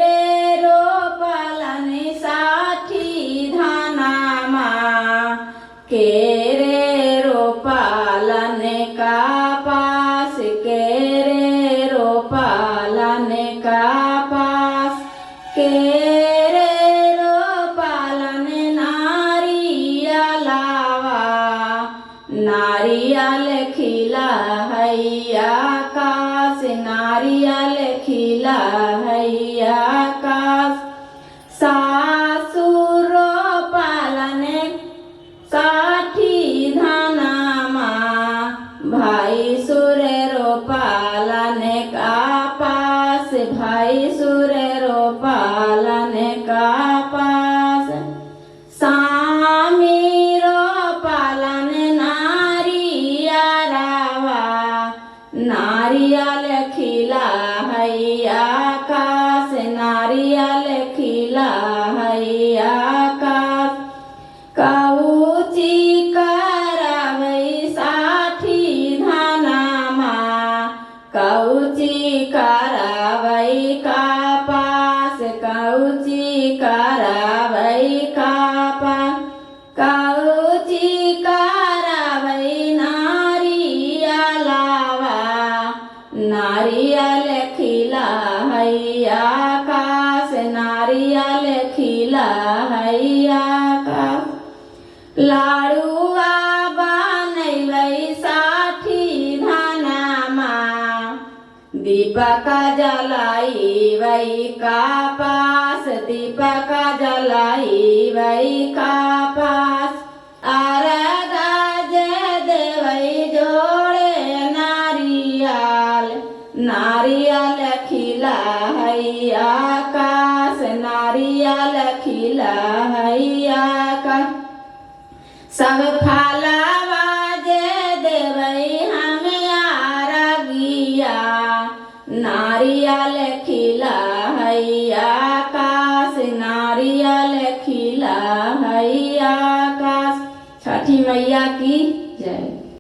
रे रोपलन साठी धानामा के रे रोपलन कापास के रे रोपलन कापास के रे रोपलन नारियलावा नारियल खिला हैया काश नारियल खिला हैया काश सासुर पालन साठी धानामा भाई सुर रो पालन कापास भाई सुर रो पालन कापास सामी रो पालन नारियलावा नारियल खिला हैया काश नारियल खिला हैया काश कौची करावै साठी धानामा कौची करावै कापास कौची करावै कापास कौची करावै नारियलावा नारियल खिला हैया काश नारियल खिला हैया काश लाड़ुआ बनैबै साठी धानामा दीपक जलाइबै कापास दीपक जलाइबै कापास अर्घा जे देबै जोड़े नारियल नारियल खिला हैया काश नारियल खिला हैया काश सब फलवा जे देबै हमें आरगिया नारियल खिला हैया काश नारियल खिला हैया काश। छठी मैया की जय।